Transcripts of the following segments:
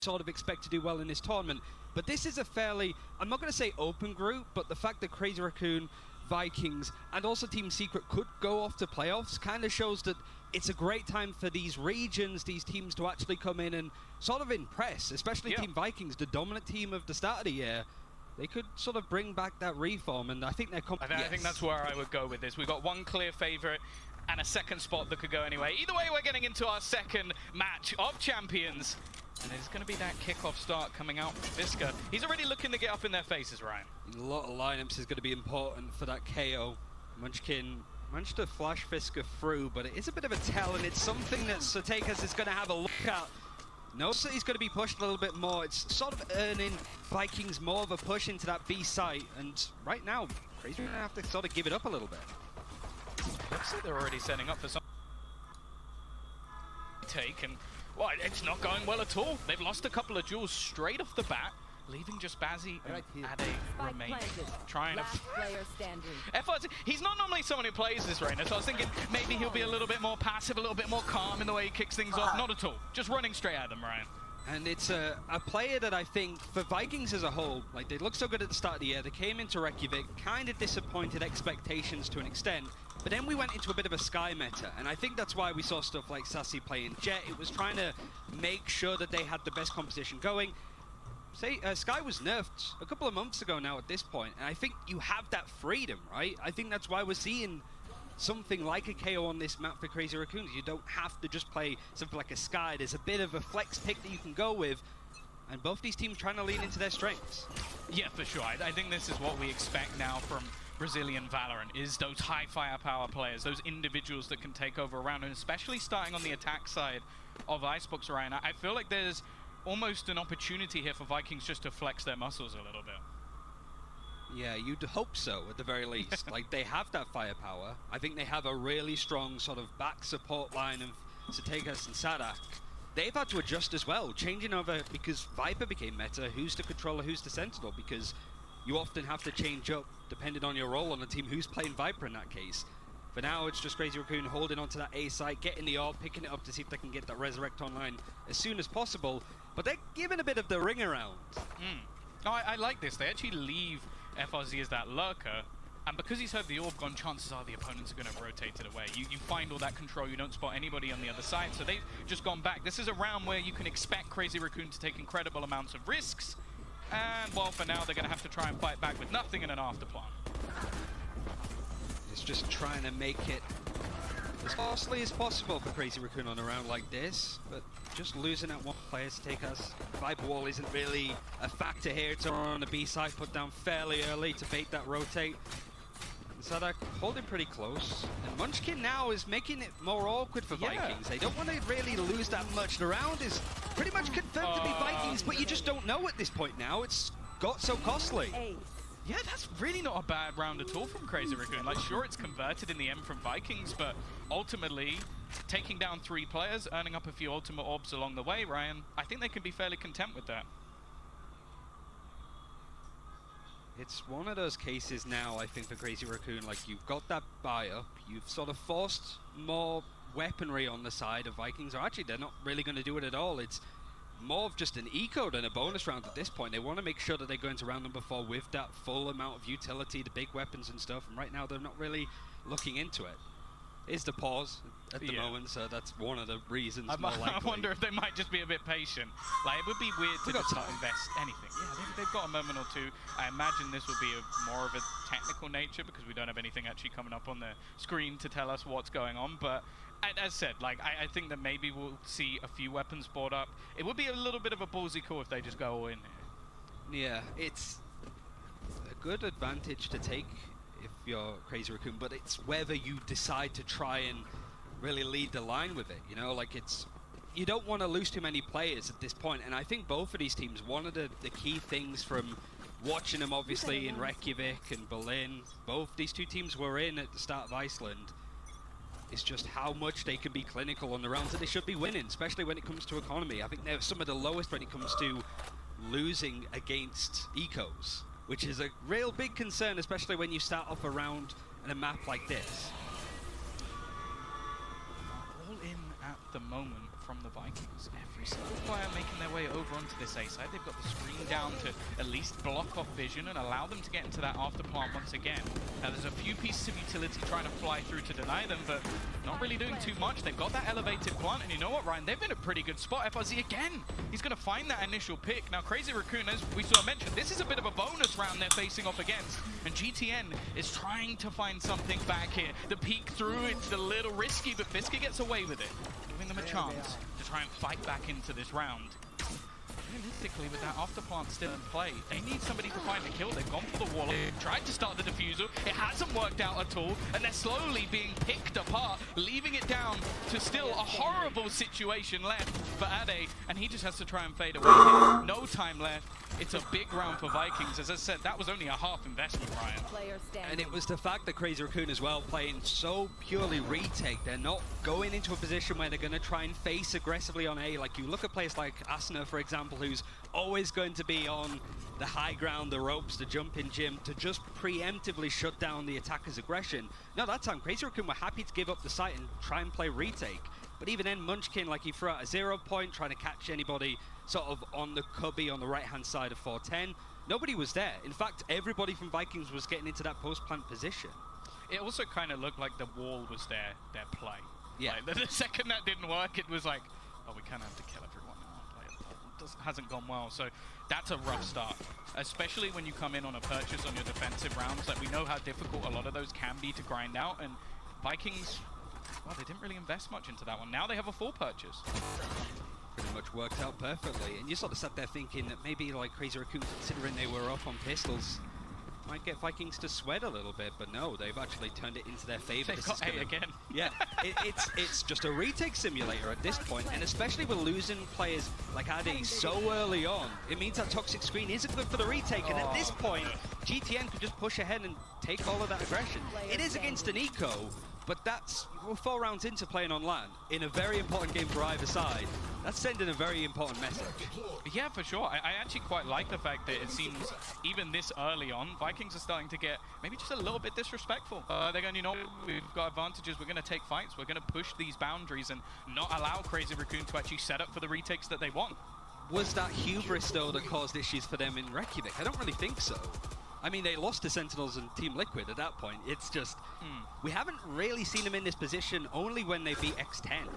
sort of expect to do well in this tournament. But this is a fairly, I'm not going to say open group, but the fact that Crezzy, Racoon, Vikings, and also Team Secret could go off to playoffs kind of shows that it's a great time for these regions, these teams to actually come in and sort of impress, especially Team Vikings, the dominant team of the start of the year. They could sort of bring back that reform, and I think they're I think that's where I would go with this. We've got one clear favourite and a second spot that could go anyway. Either way, we're getting into our second match of Champions. And there's going to be that kickoff start coming out from Visca. He's already looking to get up in their faces, Ryan. A lot of lineups is going to be important for that KO. Munchkin managed to flash Visca through, but it is a bit of a tell, and it's something that Sotekas is going to have a look at. Knows that he's going to be pushed a little bit more. It's sort of earning Vikings more of a push into that B site, and right now, Crezzy going to have to sort of give it up a little bit. Looks like they're already setting up for some take, and well, it's not going well at all. They've lost a couple of duels straight off the bat, leaving just Bazzi and Ade remain. Trying to FRZ, he's not normally someone who plays this right now, so I was thinking maybe he'll be a little bit more passive, a little bit more calm in the way he kicks things off. Not at all. Just running straight at them, Ryan. And it's a player that I think, for Vikings as a whole, like, they looked so good at the start of the year. They came into Reykjavik, kind of disappointed expectations to an extent, but then we went into a bit of a Sky meta, and I think that's why we saw stuff like Sassy playing Jett. It was trying to make sure that they had the best composition going. Sky was nerfed a couple of months ago now at this point, and I think you have that freedom, right? I think that's why we're seeing something like a KO on this map for Crezzy Racoons. You don't have to just play something like a Sky. There's a bit of a flex pick that you can go with, and both these teams trying to lean into their strengths. Yeah, for sure. I think this is what we expect now from Brazilian Valorant, is those high firepower players, those individuals that can take over a round, and especially starting on the attack side of Icebox, Ryan. I feel like there's almost an opportunity here for Vikings just to flex their muscles a little bit. Yeah, you'd hope so, at the very least. Like, they have that firepower. I think they have a really strong sort of back support line of Sotekas and Sadak. They've had to adjust as well, changing over, because Viper became meta. Who's the controller, who's the sentinel? Because you often have to change up, depending on your role on the team, who's playing Viper in that case. For now, it's just Crezzy Racoon holding onto that A site, getting the orb, picking it up to see if they can get that Resurrect online as soon as possible. But they're giving a bit of the ring around. No, I like this. They actually leave FRZ as that lurker, and because he's heard the orb gone, chances are the opponents are going to rotate it away. You find all that control, you don't spot anybody on the other side, so they've just gone back. This is a round where you can expect Crezzy Racoon to take incredible amounts of risks, and well, for now, they're going to have to try and fight back with nothing and an afterplan. It's just trying to make it as costly as possible for Crezzy Racoon on a round like this, but just losing that one player to take us. Viper wall isn't really a factor here. It's on the B side, put down fairly early to bait that rotate. Sadak holding pretty close, and Munchkin now is making it more awkward for Vikings. They don't want to really lose that much. The round is pretty much confirmed to be Vikings, but you just don't know at this point now. It's got so costly. Yeah, that's really not a bad round at all from Crezzy Racoon. Like, sure, it's converted in the end from Vikings, but ultimately, taking down 3 players, earning up a few ultimate orbs along the way, Ryan, I think they can be fairly content with that. It's one of those cases now, I think, for Crezzy Racoon, like, you've got that buy-up, you've sort of forced more weaponry on the side of Vikings, or actually, they're not really going to do it at all. It's more of just an eco than a bonus round at this point. They want to make sure that they go into round number 4 with that full amount of utility, the big weapons and stuff, and right now they're not really looking into it. It's the pause at the moment, so that's one of the reasons. I wonder if they might just be a bit patient. Like, it would be weird to just not invest anything. Yeah, they've got a moment or two. I imagine this will be more of a technical nature because we don't have anything actually coming up on the screen to tell us what's going on, but as said, like, I think that maybe we'll see a few weapons brought up. It would be a little bit of a ballsy call if they just go all in here. Yeah, it's a good advantage to take if you're Crezzy Racoon, but it's whether you decide to try and really lead the line with it. You know, like, it's, you don't want to lose too many players at this point, and I think both of these teams, one of the key things from watching them obviously in Reykjavik and Berlin, both these two teams were in at the start of Iceland. It's just how much they can be clinical on the rounds that they should be winning, especially when it comes to economy. I think they're some of the lowest when it comes to losing against ecos, which is a real big concern, especially when you start off a round and a map like this. All in at the moment from the Vikings. every single player making their way over onto this A side. They've got the screen down to at least block off vision and allow them to get into that after plant once again. Now there's a few pieces of utility trying to fly through to deny them, but not really doing too much. They've got that elevated plant, and you know what, Ryan? They've been in a pretty good spot. FRZ again, he's going to find that initial pick. Now Crezzy Racoon, as we sort of mentioned, this is a bit of a bonus round they're facing off against, and GTN is trying to find something back here. The peek through, it's a little risky, but Fisker gets away with it, giving them a chance to try and fight back into this round. Realistically, with that after plant still in play, they need somebody to find a kill. They've gone for the wall, tried to start the diffuser, it hasn't worked out at all, and they're slowly being picked apart, leaving it down to still a horrible situation left for Ade, and he just has to try and fade away here. No time left. It's a big round for Vikings. As I said, that was only a half investment, Ryan. And it was the fact that Crezzy Racoon as well playing so purely retake. They're not going into a position where they're going to try and face aggressively on A. Like you look at players like Asna, for example, who's always going to be on the high ground, the ropes, the jumping gym, to just preemptively shut down the attacker's aggression. No, that time Crezzy Racoon were happy to give up the site and try and play retake. But even then, Munchkin, like he threw out a 0 point, trying to catch anybody sort of on the cubby on the right-hand side of 410. Nobody was there. In fact, everybody from Vikings was getting into that post-plant position. It also kind of looked like the wall was their play. Yeah. Like, the second that didn't work, it was like, oh, we kind of have to kill everyone now. Like, it hasn't gone well. So that's a rough start, especially when you come in on a purchase on your defensive rounds. Like, we know how difficult a lot of those can be to grind out, and Vikings, well, they didn't really invest much into that one. Now they have a full purchase. Pretty much worked out perfectly, and you sort of sat there thinking that maybe like Crezzy Racoon, considering they were up on pistols, might get Vikings to sweat a little bit, but no, they've actually turned it into their favor. They've got A again. Yeah, it's just a retake simulator at this point, and especially with losing players like Ade so early on, it means that toxic screen isn't good for the retake, and at this point, GTN could just push ahead and take all of that aggression. It is against an eco, but we're 4 rounds into playing on LAN in a very important game for either side. That's sending a very important message. Yeah, for sure. I actually quite like the fact that it seems even this early on, Vikings are starting to get maybe just a little bit disrespectful. They're going, you know, we've got advantages, we're going to take fights, we're going to push these boundaries and not allow Crezzy Racoon to actually set up for the retakes that they want. Was that hubris, though, that caused issues for them in Reykjavik? I don't really think so. I mean, they lost to Sentinels and Team Liquid at that point. It's just, we haven't really seen them in this position only when they beat X10.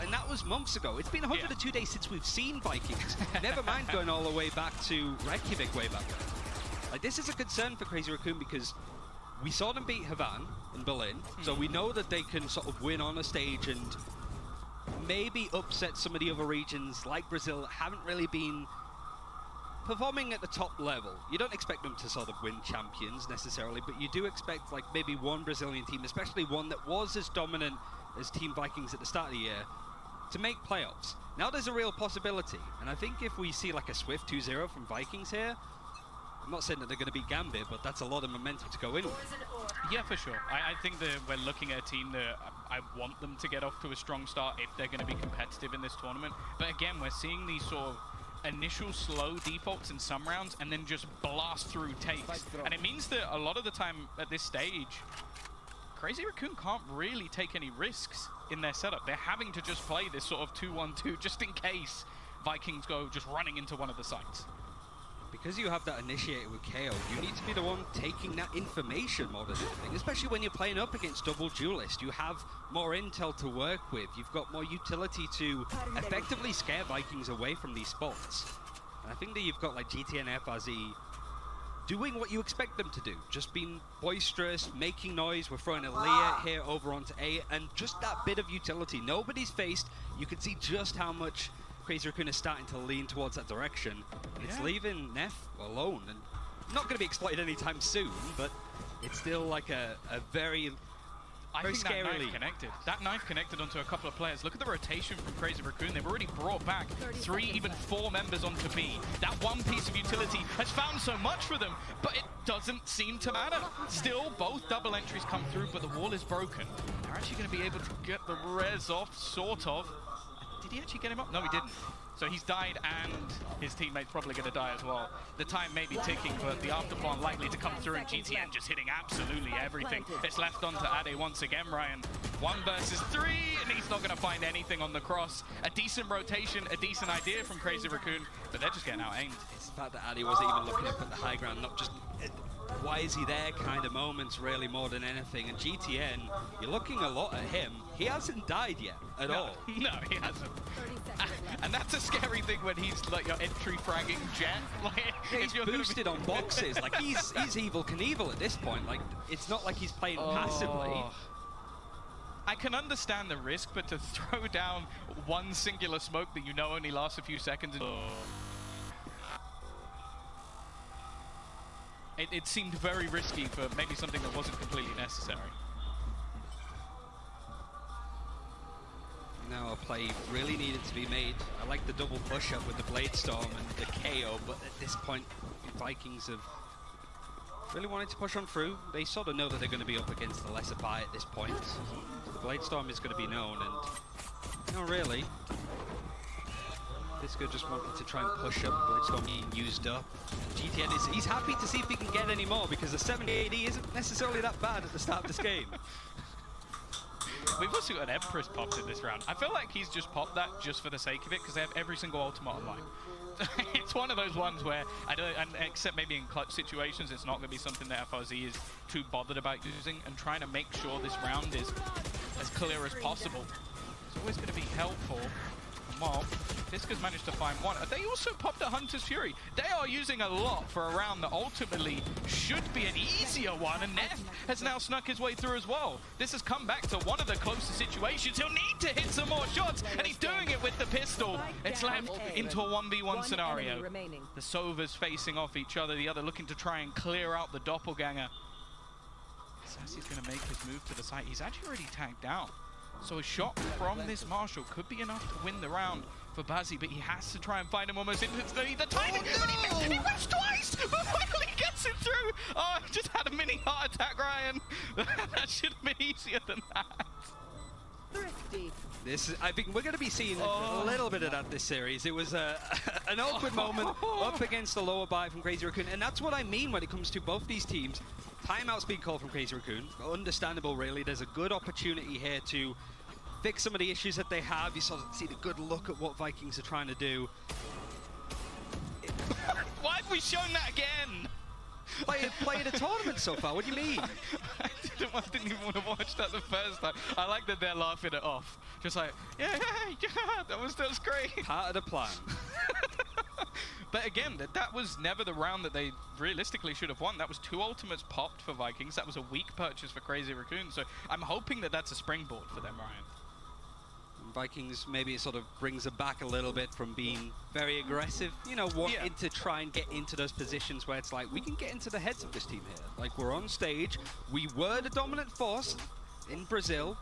And that was months ago. It's been 102 days since we've seen Vikings. Never mind going all the way back to Reykjavik way back then. Like, this is a concern for Crezzy Racoon because we saw them beat Havan in Berlin, so we know that they can sort of win on a stage and maybe upset some of the other regions like Brazil that haven't really been performing at the top level. You don't expect them to sort of win champions necessarily, but you do expect like maybe one Brazilian team, especially one that was as dominant as Team Vikings at the start of the year, to make playoffs. Now there's a real possibility, and I think if we see like a swift 2-0 from Vikings here, I'm not saying that they're going to beat Gambit, but that's a lot of momentum to go in with. Yeah, for sure. I think that we're looking at a team that I want them to get off to a strong start if they're going to be competitive in this tournament. But again, we're seeing these sort of initial slow defaults in some rounds and then just blast through takes. And it means that a lot of the time at this stage, Crezzy Racoon can't really take any risks in their setup. They're having to just play this sort of 2-1-2 just in case Vikings go just running into one of the sites. Because you have that initiator with KO, you need to be the one taking that information more than anything, especially when you're playing up against double duelist. You have more intel to work with, you've got more utility to effectively scare Vikings away from these spots. And I think that you've got like GTN FRZ doing what you expect them to do, just being boisterous, making noise. We're throwing a Leah here over onto A, and just that bit of utility. Nobody's faced, you can see just how much Crezzy Racoon is starting to lean towards that direction. And it's leaving Nerf alone, and not going to be exploited anytime soon, but it's still like a very scary that knife lead. connected. That knife connected onto a couple of players. Look at the rotation from Crezzy Racoon. They've already brought back 3, even 4 members onto B. That one piece of utility has found so much for them, but it doesn't seem to matter. Still, both double entries come through, but the wall is broken. They're actually going to be able to get the res off, sort of. Did he actually get him up? No, he didn't. So he's died and his teammate's probably going to die as well. The time may be ticking, but the afterplant likely to come through, and GTN just hitting absolutely everything. It's left on to Ade once again, Ryan. 1 versus 3, and he's not going to find anything on the cross. A decent rotation, a decent idea from Crezzy Racoon, but they're just getting out-aimed. It's the fact that Ade wasn't even looking up at the high ground, not just why is he there kind of moments really more than anything. And GTN, you're looking a lot at him. He hasn't died yet at all. No, he hasn't. And that's a scary thing when he's like your entry fragging Jett. Like, yeah, he's boosted on boxes. Like he's Evil Knievel at this point. Like it's not like he's playing passively. I can understand the risk, but to throw down one singular smoke that you know only lasts a few seconds. It seemed very risky for maybe something that wasn't completely necessary. Now a play really needed to be made. I like the double push-up with the Blade Storm and the KO, but at this point, Vikings have really wanted to push on through. They sort of know that they're going to be up against the lesser buy at this point. So the Blade Storm is going to be known, and no, really. Disco just wanted to try and push up. Blade Storm being used up. GTN he's happy to see if he can get any more, because the 70 AD isn't necessarily that bad at the start of this game. We've also got an Empress popped in this round. I feel like he's just popped that just for the sake of it, because they have every single ultimate online. It's one of those ones where, except maybe in clutch situations, it's not going to be something that FRZ is too bothered about using, and trying to make sure this round is as clear as possible. It's always going to be helpful. Well, Disca's managed to find one. They also popped a Hunter's Fury. They are using a lot for a round that ultimately should be an easier one, and Nerf has now snuck his way through as well. This has come back to one of the closer situations. He'll need to hit some more shots, and he's doing it with the pistol. It's left into a 1v1 scenario. The Sovas facing off each other, the other looking to try and clear out the doppelganger. Sassy's going to make his move to the side. He's actually already tagged down. So a shot from this Marshall could be enough to win the round for Bazzi, but he has to try and find him almost instantly. The timing, and he missed twice, but finally gets it through. Oh, he just had a mini heart attack, Ryan. That should have been easier than that. I think we're going to be seeing a little bit of that this series. It was an awkward moment up against the lower buy from Crezzy Racoon, and that's what I mean when it comes to both these teams. Timeout's being called from Crezzy Racoon. Understandable, really. There's a good opportunity here to fix some of the issues that they have. You sort of see the good look at what Vikings are trying to do. Why have we shown that again? Played a tournament so far, what do you mean? I didn't even want to watch that the first time. I like that they're laughing it off. Just like, yeah, that was great. Part of the plan. But again, that was never the round that they realistically should have won. That was 2 ultimates popped for Vikings. That was a weak purchase for Crezzy Racoon. So I'm hoping that that's a springboard for them, Ryan. Vikings, maybe it sort of brings them back a little bit from being very aggressive, you know, wanting to try and get into those positions where it's like, we can get into the heads of this team here. Like, we're on stage, we were the dominant force in Brazil,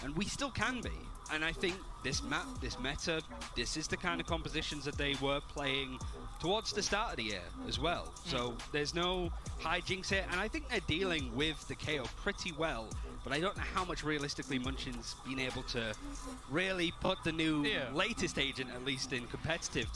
and we still can be. And I think this map, this meta, this is the kind of compositions that they were playing towards the start of the year as well. So there's no hijinks here, and I think they're dealing with the KO pretty well. But I don't know how much realistically Munchin's been able to really put the new latest agent, at least in competitive,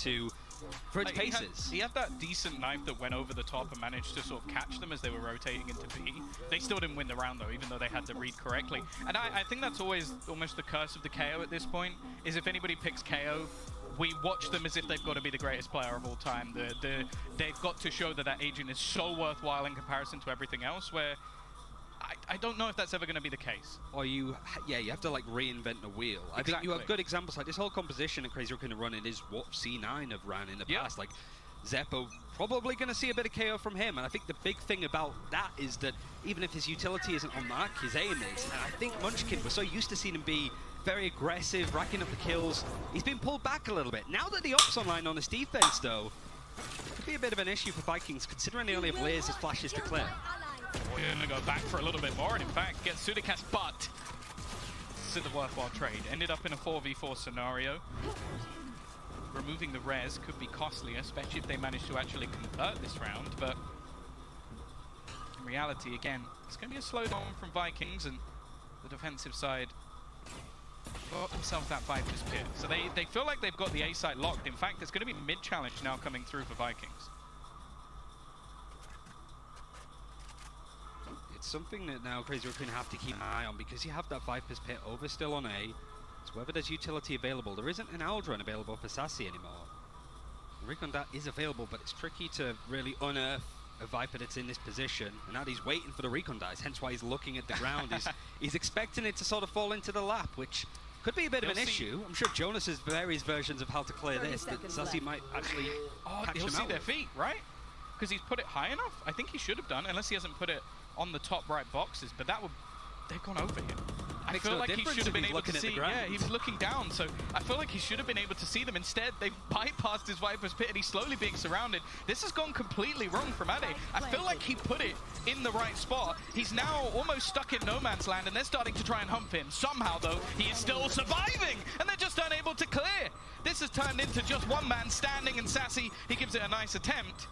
for its paces. He had that decent knife that went over the top and managed to sort of catch them as they were rotating into B. They still didn't win the round though, even though they had the read correctly. And I think that's always almost the curse of the KO at this point, is if anybody picks KO, we watch them as if they've got to be the greatest player of all time. They've got to show that that agent is so worthwhile in comparison to everything else, where I don't know if that's ever going to be the case. Or you have to like reinvent the wheel. I think you have good examples, like this whole composition that Crezzy Racoon are running is what C9 have ran in the past. Like Zeppo, probably going to see a bit of KO from him, and I think the big thing about that is that even if his utility isn't on mark, his aim is. And I think Munchkin, we're so used to seeing him be very aggressive, racking up the kills. He's been pulled back a little bit. Now that the op's online on his defense, though, it could be a bit of an issue for Vikings, considering they only have layers as flashes to clear. We're going to go back for a little bit more, and in fact, get Sudicast, but this is a worthwhile trade. Ended up in a 4v4 scenario. Removing the res could be costly, especially if they manage to actually convert this round, but in reality, again, it's going to be a slowdown from Vikings, and the defensive side got themselves that Viper's Pit. So they feel like they've got the A site locked. In fact, there's going to be mid-challenge now coming through for Vikings. It's something that now Crezzy are going to have to keep an eye on, because you have that Viper's Pit over still on A. So whether there's utility available, there isn't an Aldrin available for Sassy anymore. Recon that is available, but it's tricky to really unearth a Viper that's in this position, and now he's waiting for the recon dice, hence why he's looking at the ground. He's expecting it to sort of fall into the lap, which could be a bit of an issue. I'm sure Jonas has various versions of how to clear this, that Sassy might actually catch he'll him see out their with. feet, right? Because he's put it high enough. I think he should have done, unless he hasn't put it on the top right boxes, but that would, they've gone over him. I feel like he should have been able to see. Yeah, he was looking down, so I feel like he should have been able to see them. Instead, they've bypassed his Viper's Pit, and he's slowly being surrounded. This has gone completely wrong from Ade. I feel like he put it in the right spot. He's now almost stuck in no man's land, and they're starting to try and hump him. Somehow, though, he is still surviving, and they're just unable to clear. This has turned into just one man standing, and Sassy, he gives it a nice attempt,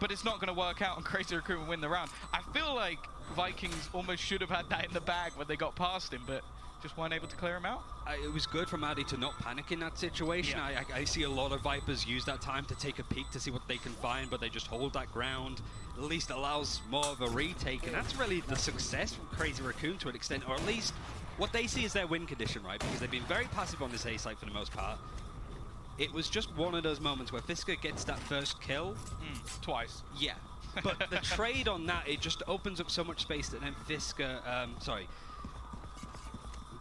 but it's not going to work out, and Crezzy Racoon will win the round. I feel like Vikings almost should have had that in the bag when they got past him, but just weren't able to clear him out. It was good from Addy to not panic in that situation. Yeah. I see a lot of Vipers use that time to take a peek to see what they can find, but they just hold that ground. At least allows more of a retake, and that's really the success from Crezzy Racoon to an extent, or at least what they see as their win condition, right? Because they've been very passive on this A site for the most part. It was just one of those moments where Fisker gets that first kill. Twice. Yeah. But the trade on that, it just opens up so much space that then Fisker,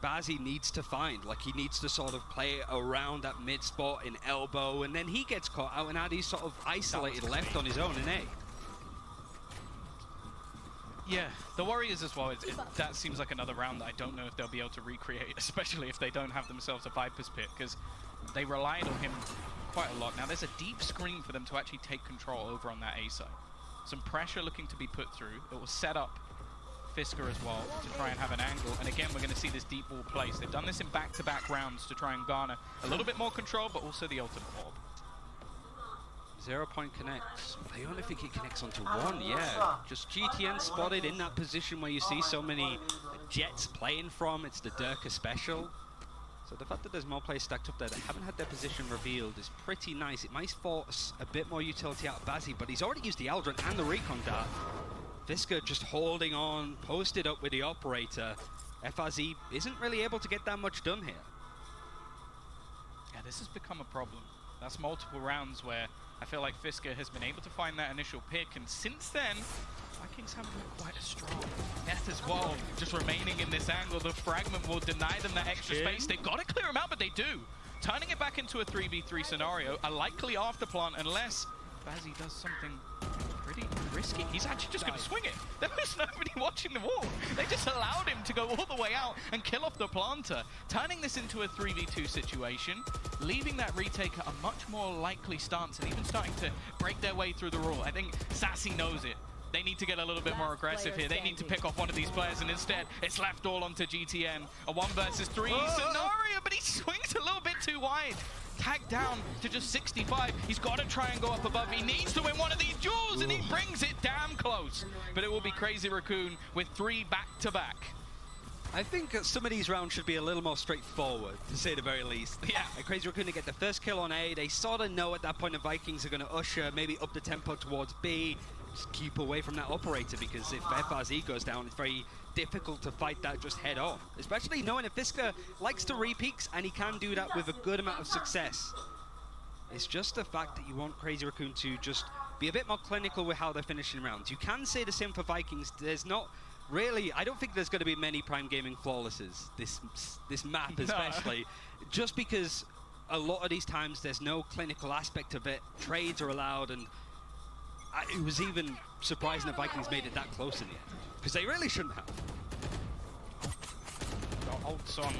Bazzi needs to find. Like, he needs to sort of play around that mid spot in elbow, and then he gets caught out, and Addy's sort of isolated left on his own in A. Yeah, the Warriors as well, that seems like another round that I don't know if they'll be able to recreate, especially if they don't have themselves a Viper's Pit, because they relied on him quite a lot. Now, there's a deep screen for them to actually take control over on that A side. Some pressure looking to be put through. It will set up Fisker as well to try and have an angle. And again, we're going to see this deep wall place. They've done this in back-to-back rounds to try and garner a little bit more control, but also the ultimate orb. 0 point connects. I only think it connects onto one, yeah. Just GTN spotted in that position where you see so many Jets playing from. It's the Durka special. So the fact that there's more players stacked up there that haven't had their position revealed is pretty nice. It might force a bit more utility out of Bazzi, but he's already used the Aldrin and the Recon Dart. Fisker just holding on, posted up with the operator. FRZ isn't really able to get that much done here. Yeah, this has become a problem. That's multiple rounds where I feel like Fisker has been able to find that initial pick, and since then, Vikings haven't been quite as strong. Neth as well, just remaining in this angle. The fragment will deny them that extra space. They've got to clear him out, but they do. Turning it back into a 3v3 scenario, a likely afterplant, unless Bazzi does something pretty risky. He's actually just going to swing it. There was nobody watching the wall. They just allowed him to go all the way out and kill off the planter, turning this into a 3v2 situation, leaving that retake at a much more likely stance and even starting to break their way through the rule. I think Sassy knows it. They need to get a little bit more aggressive here. They need to pick off one of these players, and instead, it's left all onto GTN. A 1 versus 3 scenario, but he swings a little bit too wide. Tagged down to just 65. He's got to try and go up above. He needs to win one of these duels, and he brings it damn close. But it will be Crezzy Racoon with 3 back-to-back. I think some of these rounds should be a little more straightforward, to say the very least. Yeah. Crezzy Racoon to get the first kill on A. They sort of know at that point the Vikings are going to usher maybe up the tempo towards B. Just keep away from that operator, because if FRZ goes down, it's very difficult to fight that just head on. Especially knowing that Fisker likes to re-peaks, and he can do that with a good amount of success. It's just the fact that you want Crezzy Racoon to just be a bit more clinical with how they're finishing rounds. You can say the same for Vikings. There's not really, I don't think there's going to be many Prime Gaming flawlesses, this map especially, just because a lot of these times there's no clinical aspect of it. Trades are allowed, and it was even surprising that Vikings made it that close in the end, because they really shouldn't have. Got ults on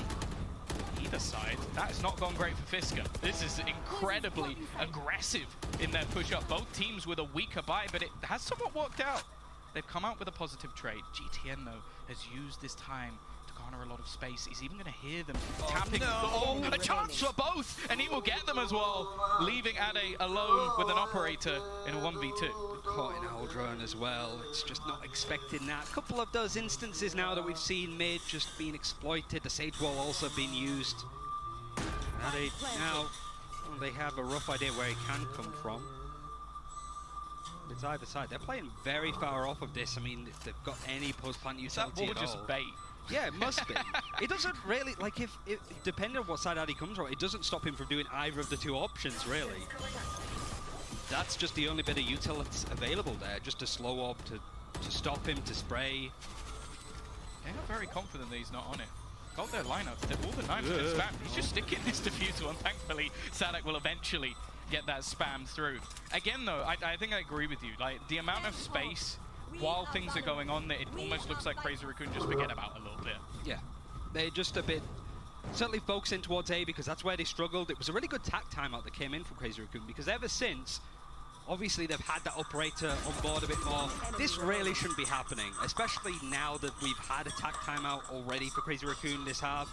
either side. That has not gone great for Fisker. This is incredibly aggressive in their push-up. Both teams with a weaker buy, but it has somewhat worked out. They've come out with a positive trade. GTN, though, has used this time to garner a lot of space. He's even going to hear them tapping. Oh, a chance for both, and he will get them as well, leaving Ade alone with an operator in a 1v2. Caught in our drone as well. It's just not expecting that. A couple of those instances now that we've seen mid just being exploited. The Sage Wall also being used. Ade now, well, they have a rough idea where he can come from. It's either side. They're playing very far off of this. I mean, if they've got any post-plant utility That wall at just all. bait. Yeah, it must be. It doesn't really, like, if depending on what side Ade comes from, it doesn't stop him from doing either of the two options, really. That's just the only bit of util that's available there, just a slow orb to stop him, to spray. They're not very confident that he's not on it. Got their lineup. All the knives have been spammed. He's just sticking this diffusal, and thankfully, Sadak will eventually get that spam through. Again, though, I think I agree with you. Like, the amount of space while things are going on, that it almost looks like Crezzy Racoon just forget about a little bit. Yeah, they're just a bit, certainly focusing towards A because that's where they struggled. It was a really good tack timeout that came in from Crezzy Racoon because ever since, obviously they've had that operator on board a bit more. This really shouldn't be happening, especially now that we've had a tack timeout already for Crezzy Racoon this half.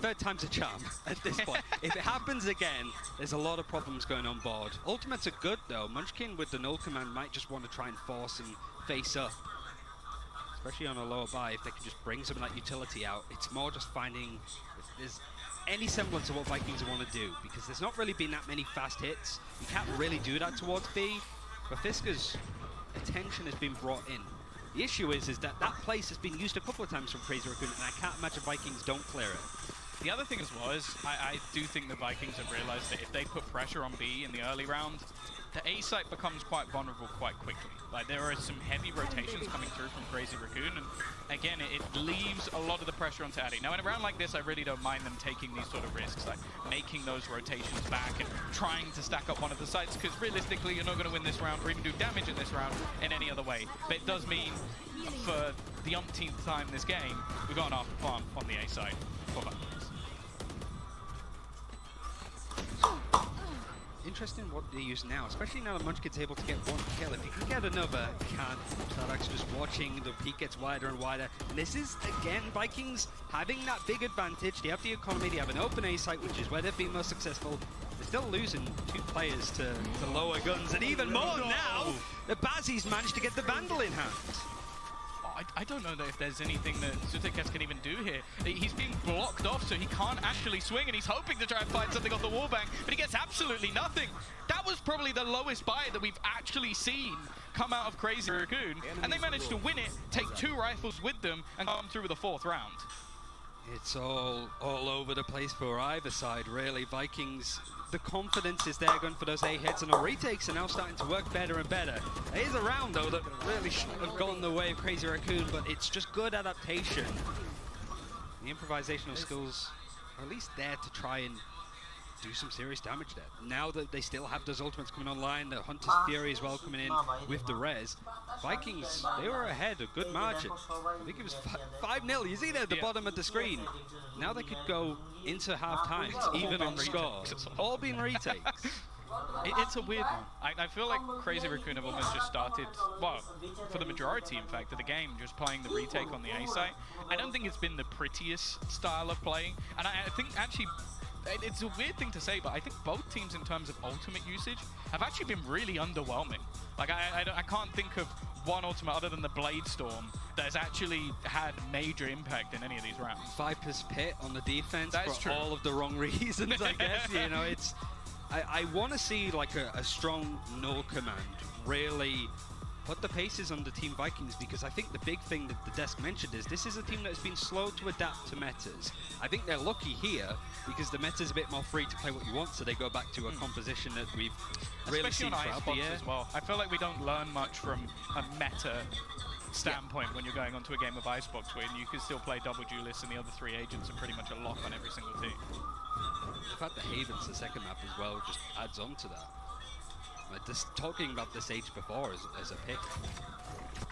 Third time's a charm at this point. If it happens again, there's a lot of problems going on board. Ultimates are good though. Munchkin with the null command might just want to try and force and face up. Especially on a lower buy, if they can just bring some of that utility out. It's more just finding if there's any semblance of what Vikings want to do, because there's not really been that many fast hits. You can't really do that towards B, but Fiska's attention has been brought in. The issue is that that place has been used a couple of times from Crezzy Racoon, and I can't imagine Vikings don't clear it. The other thing as well is, I do think the Vikings have realized that if they put pressure on B in the early round, the A site becomes quite vulnerable quite quickly. Like, there are some heavy rotations coming through from Crezzy Racoon, and again, it leaves a lot of the pressure onto Ade. Now, in a round like this, I really don't mind them taking these sort of risks, like making those rotations back and trying to stack up one of the sites, because realistically, you're not going to win this round or even do damage in this round in any other way. But it does mean, for the umpteenth time this game, we've got an after farm on the A side for Vikings. Interesting what they use now, especially now that Munchkin's able to get one kill. If he can get another, can't. Sadak's just watching, the peak gets wider and wider. And this is, again, Vikings having that big advantage. They have the economy, they have an open A site, which is where they've been most successful. They're still losing 2 players to lower guns, and even more now, the Bazzi's managed to get the Vandal in hand. I don't know if there's anything that Sutikas can even do here. He's being blocked off, so he can't actually swing, and he's hoping to try and find something off the wallbang, but he gets absolutely nothing. That was probably the lowest buy that we've actually seen come out of Crezzy Racoon, and they managed to win it, take 2 rifles with them, and come through with a 4th round. It's all over the place for either side, really. Vikings, the confidence is there going for those A hits, and the retakes are now starting to work better and better. There is a round, though, that really shouldn't have gone the way of Crezzy Racoon, but it's just good adaptation. The improvisational skills are at least there to try and do some serious damage there. Now that they still have those ultimates coming online, the Hunter's Fury as well coming in with the res, Vikings, they were ahead a good margin. I think it was 5-0. You see there at the bottom of the screen. Now they could go into half-time, even on score. All being retakes. It's a weird one. I feel like Crezzy Racoon have almost just started, well, for the majority, in fact, of the game, just playing the retake on the A site. I don't think it's been the prettiest style of playing, and I think actually, it's a weird thing to say, but I think both teams in terms of ultimate usage have actually been really underwhelming. Like, I can't think of one ultimate other than the Blade Storm that has actually had major impact in any of these rounds. Viper's Pit on the defense That is for true. all of the wrong reasons, I guess. You know, it's... I want to see like a strong null command really put the paces on the Team Vikings, because I think the big thing that the desk mentioned is this is a team that has been slow to adapt to metas. I think they're lucky here because the meta's a bit more free to play what you want, so they go back to a composition that we've really seen throughout the year. As well. I feel like we don't learn much from a meta standpoint when you're going onto a game of Icebox, where you can still play double duelists and the other 3 agents are pretty much a lock on every single team. The fact that Haven's the second map as well just adds on to that. Like, just talking about the Sage before as a pick.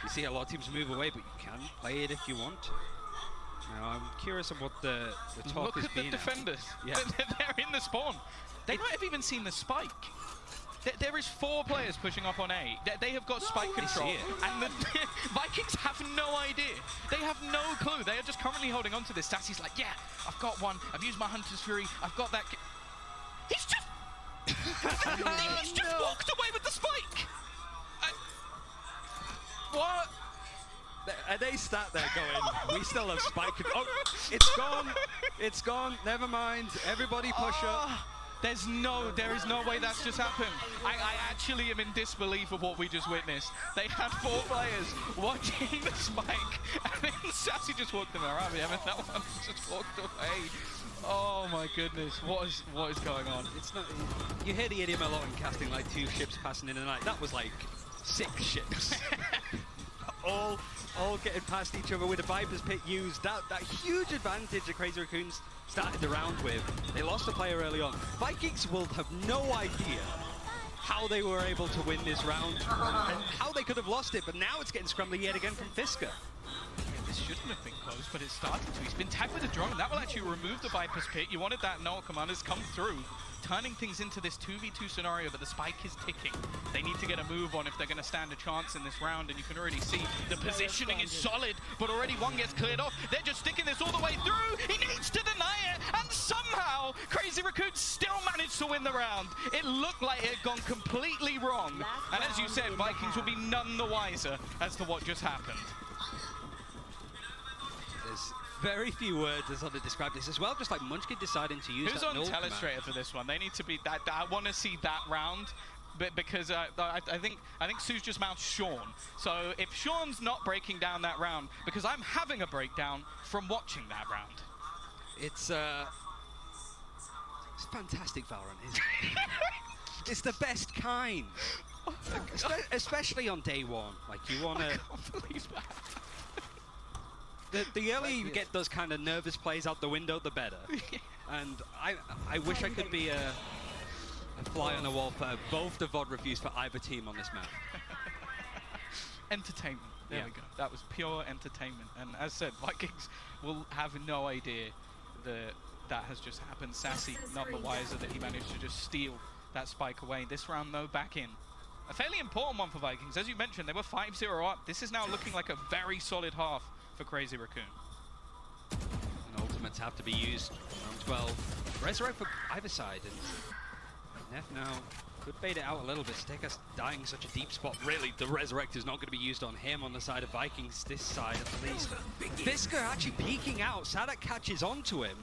You see a lot of teams move away, but you can play it if you want to. Now, I'm curious of what the talk Look has at been. the defenders. Yeah. They're in the spawn. They might have even seen the spike. There is 4 players pushing up on A. They have got spike control, and the Vikings have no idea. They have no clue. They are just currently holding on to this. Sassy's like, yeah, I've got one. I've used my Hunter's Fury. I've got that. He's just... he's just walked away with the spike. What? And they sat there going, we still have spike. Oh, it's gone. It's gone. Never mind. Everybody push up. There is no way that's just happened. I actually am in disbelief of what we just witnessed. They had 4 players watching the spike, and then Sassy just walked them around. Yeah, and that one just walked away. Oh my goodness, what is going on? It's not. You hear the idiom a lot in casting, like 2 ships passing in the night. That was like 6 ships. all getting past each other with a Viper's Pit used. That huge advantage that Crezzy Racoons started the round with. They lost a player early on. Vikings will have no idea how they were able to win this round and how they could have lost it, but now it's getting scrambly yet again from Fisker. This shouldn't have been close, but it started to. He's been tagged with a drone. That will actually remove the Viper's Pit. You wanted that null commanders come through, turning things into this 2v2 scenario, but the spike is ticking. They need to get a move on if they're going to stand a chance in this round, and you can already see the positioning is solid, but already one gets cleared off. They're just sticking this all the way through. He needs to deny it, and somehow Crezzy Racoon still managed to win the round. It looked like it had gone completely wrong, and as you said, Vikings will be none the wiser as to what just happened. There's very few words as how to describe this as well, just like Munchkin deciding to use Who's that on null Telestrator for this one? They need to be that. I want to see that round, but because I think Sue's just mouthed Sean. So if Sean's not breaking down that round, because I'm having a breakdown from watching that round. It's fantastic Valorant, isn't it? It's the best kind. Especially on day one. Like, you want to... I can't believe that. The earlier you get those kind of nervous plays out the window, the better. And I wish I could be a fly on the wall for both the VOD reviews for either team on this map. Entertainment. There we go. That was pure entertainment. And as said, Vikings will have no idea that has just happened. Sassy, not the wiser that he managed to just steal that spike away. This round, though, back in. A fairly important one for Vikings. As you mentioned, they were 5-0 up. This is now looking like a very solid half for Crezzy Racoon. And ultimates have to be used. Round 12. Resurrect for either side. And Nerf now could bait it out a little bit. Stekas dying such a deep spot. Really, the Resurrect is not going to be used on him on the side of Vikings, this side at least. Fisker actually peeking out. Sadak catches onto him.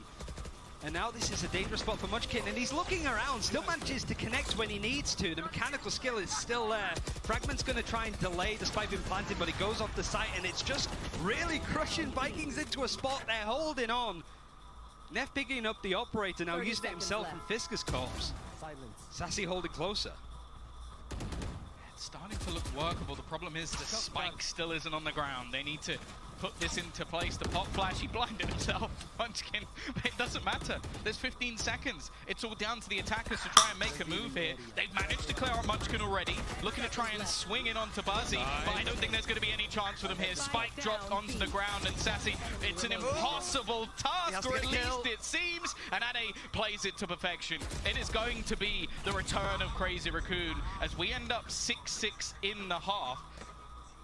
And now this is a dangerous spot for Munchkin, and he's looking around, still manages to connect when he needs to. The mechanical skill is still there. Fragment's going to try and delay despite being planted, but he goes off the site, and it's just really crushing Vikings into a spot. They're holding on. Nerf picking up the operator now, using it himself from Fisker's corpse. Sassy holding closer. It's starting to look workable. The problem is the spike still isn't on the ground. They need to put this into place. The pop flash, he blinded himself. Munchkin, but it doesn't matter. There's 15 seconds. It's all down to the attackers to try and make a move here. They've managed to clear out Munchkin already. Looking to try and swing in onto Buzzy, but I don't think there's going to be any chance for them here. Spike dropped onto the ground, and Sassy, it's an impossible task, or at least it seems, and Ade plays it to perfection. It is going to be the return of Crezzy Racoon as we end up 6-6 in the half.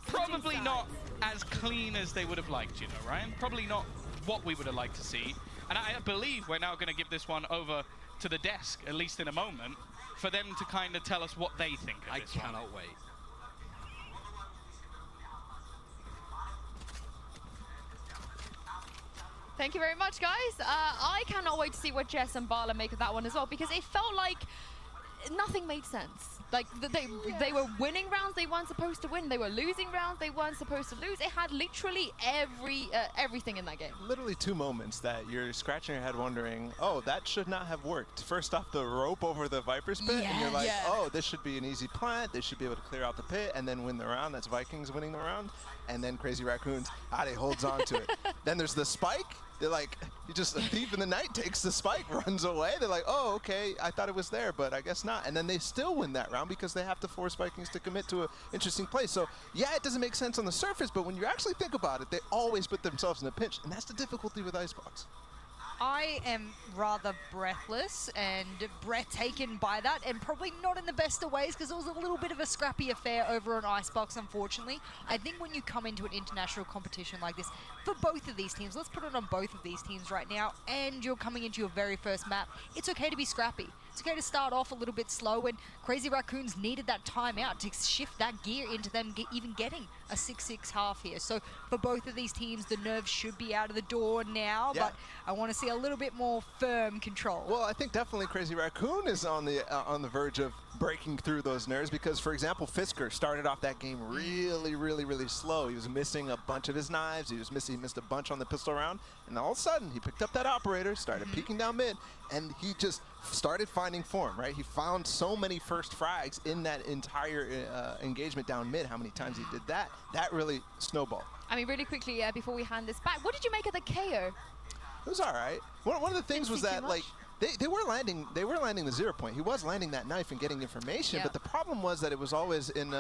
Probably not as clean as they would have liked, you know, Ryan? Probably not what we would have liked to see. And I believe we're now going to give this one over to the desk, at least in a moment, for them to kind of tell us what they think of this one. I cannot wait. Thank you very much, guys. I cannot wait to see what Jess and Bala make of that one as well, because it felt like nothing made sense. Like, they were winning rounds they weren't supposed to win. They were losing rounds they weren't supposed to lose. It had literally everything in that game. Literally 2 moments that you're scratching your head wondering, oh, that should not have worked. First off, the rope over the Viper's pit, and you're like, oh, this should be an easy plant. They should be able to clear out the pit and then win the round. That's Vikings winning the round. And then Crezzy Racoons, Ade holds on to it. Then there's the spike. They're like, you just, a thief in the night takes the spike, runs away. They're like, oh, okay, I thought it was there, but I guess not. And then they still win that round because they have to force Vikings to commit to an interesting play. So, yeah, it doesn't make sense on the surface, but when you actually think about it, they always put themselves in a pinch. And that's the difficulty with Icebox. I am rather breathless and breathtaken by that, and probably not in the best of ways, because it was a little bit of a scrappy affair over on Icebox, unfortunately. I think when you come into an international competition like this, for both of these teams, let's put it on both of these teams right now, and you're coming into your very first map, it's okay to be scrappy. It's okay to start off a little bit slow, and Crezzy Racoons needed that timeout to shift that gear into them even getting a 6-6 half here. So for both of these teams, the nerves should be out of the door now, but I want to see a little bit more firm control. Well, I think definitely Crezzy Racoon is on the verge of breaking through those nerves, because, for example, Fisker started off that game really slow. He was missing a bunch of his knives. He missed a bunch on the pistol round, and all of a sudden he picked up that operator, started peeking down mid, and he just started finding form, right? He found so many first frags in that entire engagement down mid. How many times he did that? That really snowballed. I mean, really quickly, before we hand this back, what did you make of the KO? It was all right. One of the things was that, like, they were landing the 0 point. He was landing that knife and getting information, but the problem was that it was always in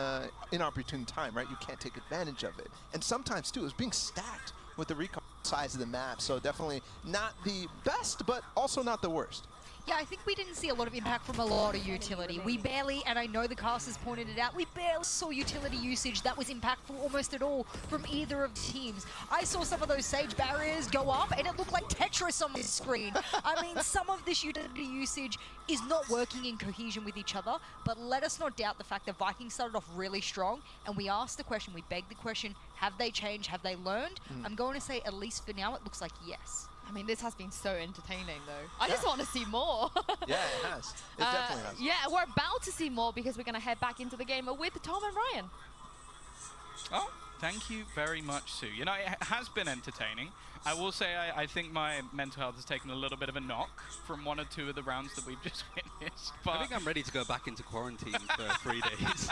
inopportune time, right? You can't take advantage of it. And sometimes too, it was being stacked with the recon size of the map. So definitely not the best, but also not the worst. Yeah, I think we didn't see a lot of impact from a lot of utility. We barely, and I know the casters pointed it out, we barely saw utility usage that was impactful almost at all from either of the teams. I saw some of those Sage barriers go up, and it looked like Tetris on the screen. I mean, some of this utility usage is not working in cohesion with each other, but let us not doubt the fact that Vikings started off really strong, and we asked the question, we begged the question, have they changed, have they learned? I'm going to say, at least for now, it looks like yes. I mean, this has been so entertaining, though. I just want to see more. Yeah, it has. It definitely has. Yeah, we're about to see more because we're going to head back into the game with Tom and Ryan. Oh, thank you very much, Sue. You know, it has been entertaining. I will say I think my mental health has taken a little bit of a knock from 1 or 2 of the rounds that we've just witnessed. But I think I'm ready to go back into quarantine for 3 days.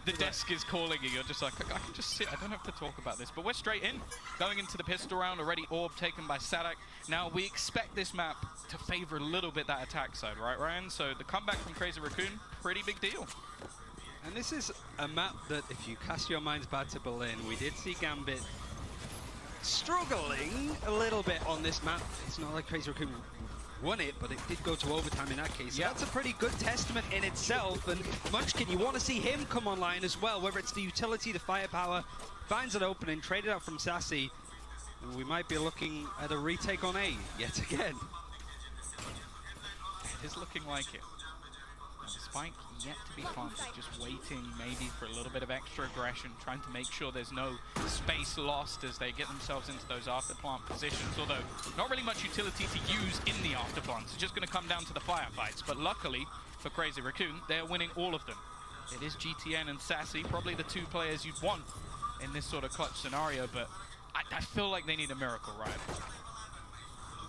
The desk is calling you. You're just like, I can just sit. I don't have to talk about this. But we're straight in. Going into the pistol round already. Orb taken by Sadak. Now, we expect this map to favor a little bit that attack side, right, Ryan? So the comeback from Crezzy Racoon, pretty big deal. And this is a map that, if you cast your minds back to Berlin, we did see Gambit struggling a little bit on this map. It's not like Crezzy Racoon won it, but it did go to overtime in that case. So that's a pretty good testament in itself. And Munchkin, you want to see him come online as well, whether it's the utility, the firepower, finds an opening, traded out from Sassy. And we might be looking at a retake on A yet again. It is looking like it. Now, the spike yet to be planted, just waiting maybe for a little bit of extra aggression, trying to make sure there's no space lost as they get themselves into those after-plant positions, although not really much utility to use in the after-plants. It's just going to come down to the firefights, but luckily for Crezzy Racoon, they're winning all of them. It is GTN and Sassy, probably the 2 players you'd want in this sort of clutch scenario, but I feel like they need a miracle, right?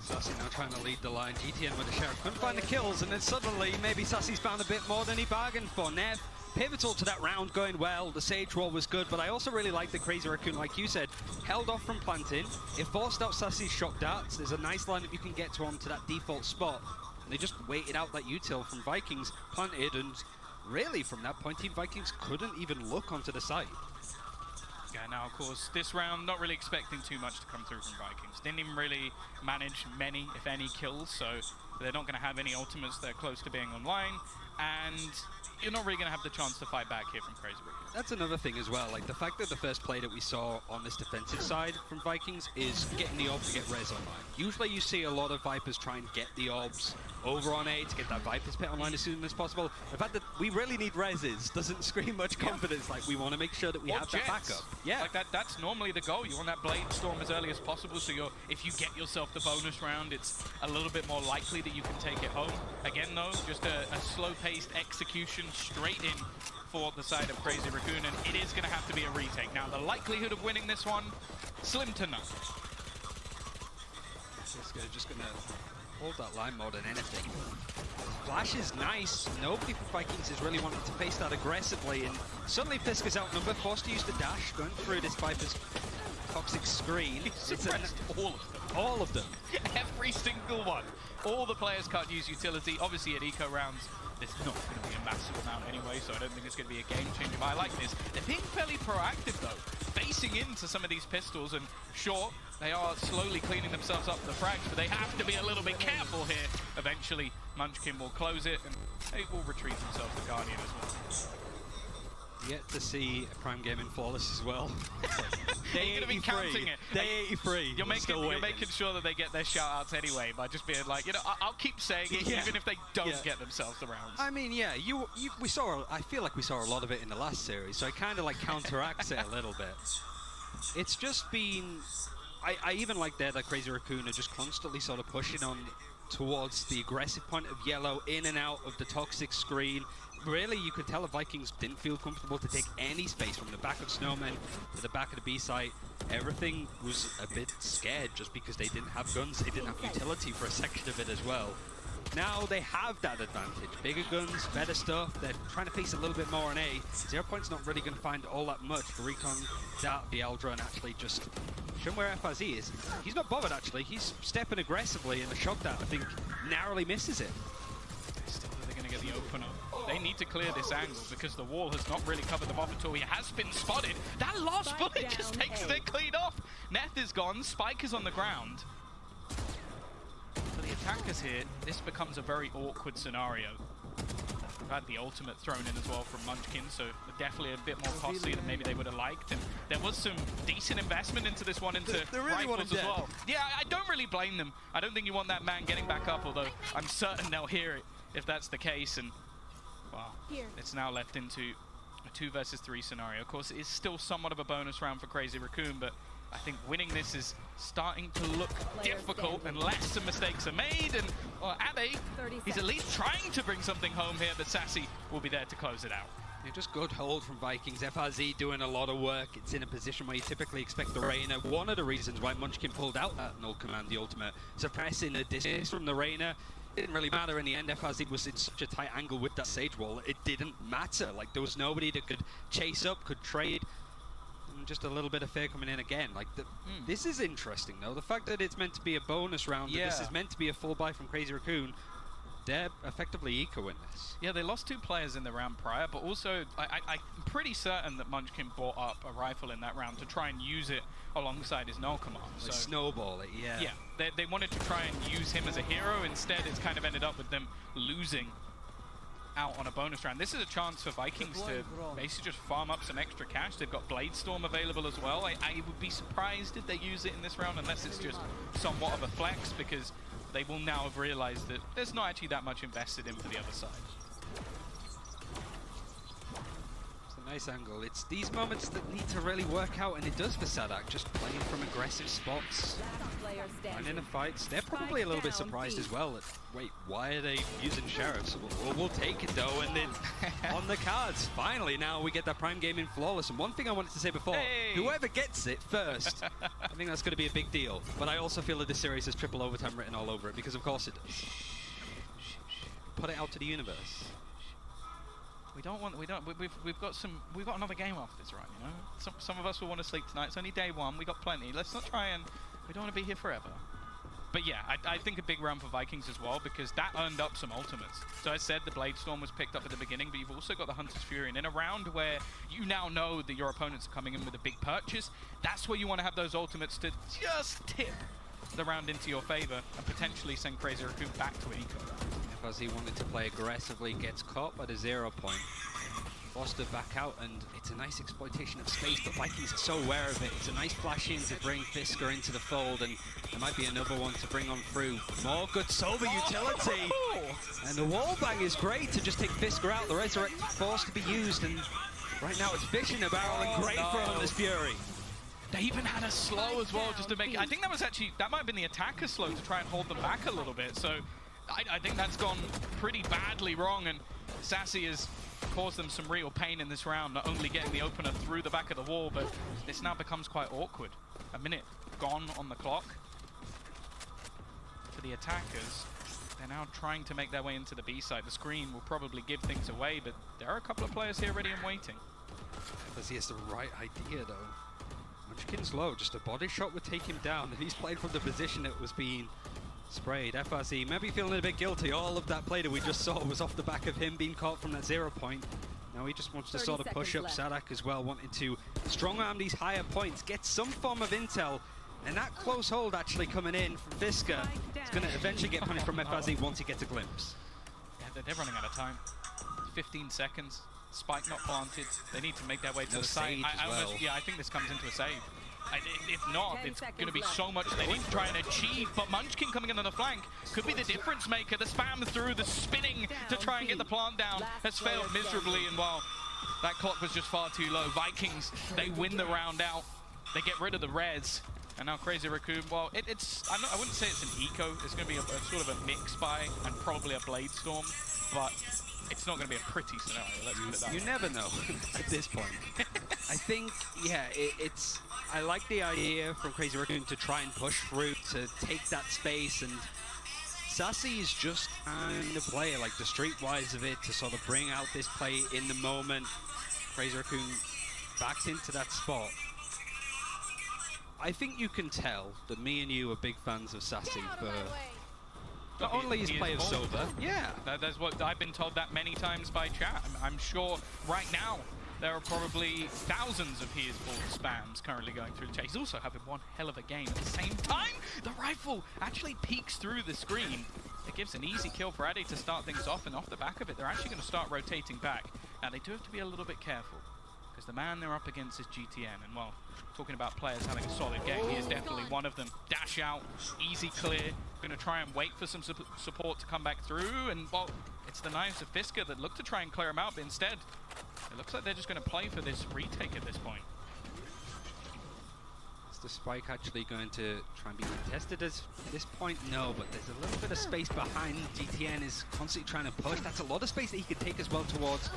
Sassy now trying to lead the line. GTN with the Sheriff couldn't find the kills, and then suddenly maybe Sassy's found a bit more than he bargained for. Nerf pivotal to that round, going well. The Sage roll was good, but I also really like the Crezzy Racoon, like you said, held off from planting. It forced out Sassy's shock darts. There's a nice lineup you can get to onto that default spot. And they just waited out that util from Vikings, planted, and really from that point, Team Vikings couldn't even look onto the site. Yeah, now, of course, this round, not really expecting too much to come through from Vikings. Didn't even really manage many, if any, kills, so they're not going to have any ultimates. They're close to being online, and you're not really going to have the chance to fight back here from Crezzy Racoon. That's another thing as well, like the fact that the first play that we saw on this defensive side from Vikings is getting the orb to get res online. Usually you see a lot of Vipers try and get the orbs over on A to get that Viper's pit online as soon as possible. The fact that we really need reses doesn't scream much confidence. Like, we want to make sure that we have that backup. Yeah, like that's normally the goal. You want that Blade Storm as early as possible, so if you get yourself the bonus round, it's a little bit more likely that you can take it home. Again, though, just a slow-paced execution straight in for the side of Crezzy Racoon, and it is going to have to be a retake. Now, the likelihood of winning this one, slim to none. Just going to hold that line more than anything. Flash is nice. Nobody from Vikings is really wanting to face that aggressively, and suddenly Fisk is outnumbered, forced to use the dash, going through this Viper's toxic screen. Suppressed all of them. All of them. Every single one. All the players can't use utility. Obviously, at eco rounds, there's not going to be a massive amount anyway, so I don't think it's going to be a game changer. But I like this. They're being fairly proactive, though, facing into some of these pistols. And sure, They are slowly cleaning themselves up the frags, but they have to be a little bit careful here. Eventually, Munchkin will close it, and they will retrieve themselves the Guardian as well. Yet to see a Prime Gaming Flawless as well. You're going to be counting it. Day 83. You're making sure that they get their shout-outs anyway by just being like, you know, I'll keep saying it even if they don't get themselves the rounds. I mean, yeah, we saw. I feel like we saw a lot of it in the last series, so it kind of like counteracts it a little bit. It's just been. I even like that Crezzy Racoon are just constantly sort of pushing on towards the aggressive point of yellow, in and out of the toxic screen. Really, you could tell the Vikings didn't feel comfortable to take any space from the back of Snowman to the back of the B site. Everything was a bit scared just because they didn't have guns, they didn't have utility for a section of it as well. Now they have that advantage. Bigger guns, better stuff. They're trying to face a little bit more on A. 0 Point's not really going to find all that much. The Recon, Dart, the Eldra, and actually just show him where FRZ is. He's not bothered, actually. He's stepping aggressively, and the shot that I think narrowly misses it. Still, they're going to get the opener. They need to clear this angle because the wall has not really covered them off at all. He has been spotted. That last bullet just takes it clean off. Nerf is gone. Spike is on the ground. For the attackers here, this becomes a very awkward scenario. We've had the ultimate thrown in as well from Munchkin, so definitely a bit more costly than maybe they would have liked. And there was some decent investment into this one, into rifles as well. Yeah, I don't really blame them. I don't think you want that man getting back up, although I'm certain they'll hear it if that's the case. And well, it's now left into a 2 versus 3 scenario. Of course, it is still somewhat of a bonus round for Crezzy Racoon, but I think winning this is starting to look difficult unless some mistakes are made. And Abe, he's at least trying to bring something home here, but Sassy will be there to close it out. Yeah, just good hold from Vikings. FRZ doing a lot of work. It's in a position where you typically expect the Reyna. One of the reasons why Munchkin pulled out that null command, the ultimate, suppressing the distance from the Reyna. Didn't really matter in the end. FRZ was in such a tight angle with that Sage wall. It didn't matter. Like, there was nobody that could chase up, could trade. And just a little bit of fear coming in again. Like, this is interesting, though. The fact that it's meant to be a bonus round, that this is meant to be a full buy from Crezzy Racoon, they're effectively eco in this. Yeah, they lost 2 players in the round prior, but also I'm pretty certain that Munchkin bought up a rifle in that round to try and use it alongside his null command. So snowball it, yeah. Yeah, they wanted to try and use him as a hero. Instead, it's kind of ended up with them losing out on a bonus round. This is a chance for Vikings to basically just farm up some extra cash. They've got Blade Storm available as well. I would be surprised if they use it in this round unless it's just somewhat of a flex, because they will now have realized that there's not actually that much invested in for the other side. It's a nice angle. It's these moments that need to really work out, and it does for Sadak, just playing from aggressive spots. And in the fights, they're probably a little bit surprised as well. Wait, why are they using Sheriffs? We'll take it though, and then on the cards, finally now we get that Prime Gaming Flawless. And one thing I wanted to say before, whoever gets it first, I think that's going to be a big deal. But I also feel that this series has triple overtime written all over it, because of course it does. Put it out to the universe. We've got another game after this, right? You know, some of us will want to sleep tonight. It's only day 1. We got plenty. Let's not try and. We don't want to be here forever. But yeah, I think a big round for Vikings as well, because that earned up some ultimates. So I said the Blade Storm was picked up at the beginning, but you've also got the Hunter's Fury. And in a round where you now know that your opponents are coming in with a big purchase, that's where you want to have those ultimates to just tip the round into your favor and potentially send Crezzy Racoon back to eco. FRZ wanted to play aggressively, gets caught by the 0 point. Foster back out, and it's a nice exploitation of space, but Vikings are so aware of it. It's a nice flash in to bring Fisker into the fold, and there might be another one to bring on through. More good Sober utility! And the wall bang is great to just take Fisker out. The Resurrect forced to be used, and right now it's fish in the barrel, and great for Hunter's Fury. They even had a slow as well, just to make. I think that might have been the attacker slow to try and hold them back a little bit. So I think that's gone pretty badly wrong, and Sassy has caused them some real pain in this round, not only getting the opener through the back of the wall, but this now becomes quite awkward. A minute gone on the clock for the attackers. They're now trying to make their way into the B side. The screen will probably give things away, but there are a couple of players here ready and waiting. He has the right idea, though. Munchkin's low, just a body shot would take him down, and he's played from the position that was being sprayed. FRZ maybe feeling a bit guilty. All of that play that we just saw was off the back of him being caught from that 0 point. Now he just wants to sort of push up Sadak as well, wanting to strong arm these higher points, get some form of intel. And that close hold actually coming in from Fisker is going to eventually get punished from FRZ once he gets a glimpse. Yeah, they're running out of time. 15 seconds. Spike not planted. They need to make their way to No the site. sage as well. Yeah, I think this comes into a save. If not, it's going to be so much they need to try and achieve. But Munchkin coming in on the flank could be the difference maker. The spam through, the spinning to try and get the plant down has failed miserably. And while that clock was just far too low, Vikings, they win the round out. They get rid of the res. And now Crezzy Racoon, well, I wouldn't say it's an eco. It's going to be a sort of a mix buy and probably a Blade Storm. But it's not going to be a pretty scenario, let's put it that way. You never know at this point. I think, yeah, I like the idea from Crezzy Racoon to try and push through, to take that space, and Sassy is just kind of player, like the streetwise of it, to sort of bring out this play in the moment. Crezzy Racoon backed into that spot. I think you can tell that me and you are big fans of Sassy for not only his play of sober. Yeah. That's what I've been told that many times by chat. I'm sure right now there are probably thousands of he is ball spams currently going through the chat. He's also having one hell of a game. At the same time, the rifle actually peeks through the screen. It gives an easy kill for Addy to start things off, and off the back of it, they're actually going to start rotating back. Now, they do have to be a little bit careful, because the man they're up against is GTN, and well, talking about players having a solid game, he is definitely one of them. Dash out, easy clear, going to try and wait for some support to come back through, and well, it's the knives of Fisker that look to try and clear him out, but instead, it looks like they're just going to play for this retake at this point. Is the spike actually going to try and be contested at this point? No, but there's a little bit of space behind. GTN is constantly trying to push. That's a lot of space that he could take as well towards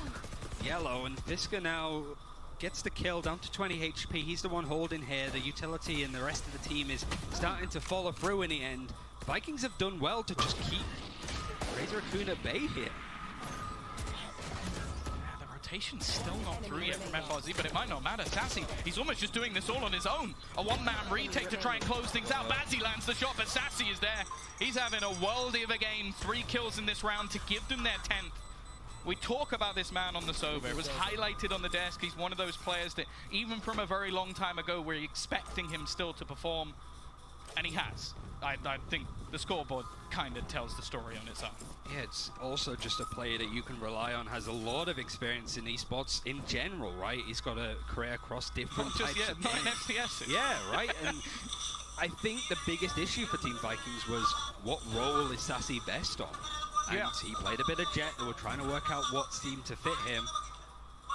yellow, and Fisker now gets the kill down to 20 HP. He's the one holding here. The utility and the rest of the team is starting to follow through in the end. Vikings have done well to just keep Crezzy Racoon at bay here. The rotation's still not through yet from FRZ, but it might not matter. Sassy, he's almost just doing this all on his own. A one-man retake to try and close things out. Bazzi lands the shot, but Sassy is there. He's having a worldie of a game. 3 kills in this round to give them their 10th. We talk about this man on the sober. It was highlighted on the desk. He's one of those players that even from a very long time ago, we're expecting him still to perform, and he has. I think the scoreboard kind of tells the story on its own. Yeah, it's also just a player that you can rely on, has a lot of experience in esports in general, right? He's got a career across different types of not in games. FPS. Yeah, right? And I think the biggest issue for Team Vikings was what role is Sassy best on? And he played a bit of Jett. They were trying to work out what seemed to fit him,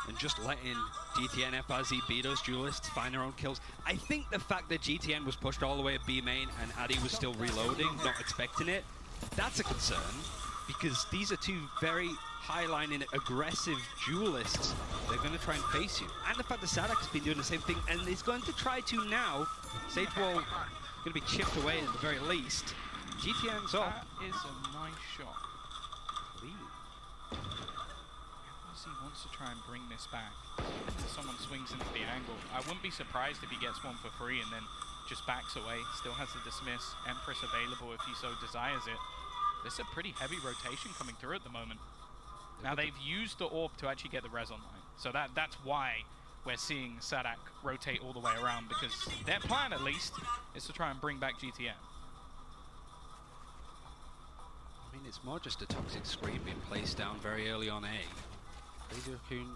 and just letting GTN, FRZ, be those duelists, find their own kills. I think the fact that GTN was pushed all the way at B main and Addy was still reloading, not expecting it, that's a concern, because these are two very high-lining, aggressive duelists. They're going to try and face you. And the fact that Sadak has been doing the same thing, and is going to try to now. Sage wall going to be chipped away at the very least. GTN's off. That is a nice shot. He wants to try and bring this back. Someone swings into the angle. I wouldn't be surprised if he gets one for free and then just backs away. Still has the dismiss. Empress available if he so desires it. This is a pretty heavy rotation coming through at the moment. Now they've used the AWP to actually get the res online. So that's why we're seeing Sadak rotate all the way around, because their plan at least is to try and bring back GTN. I mean, it's more just a toxic screen being placed down very early on A. Crezzy Racoon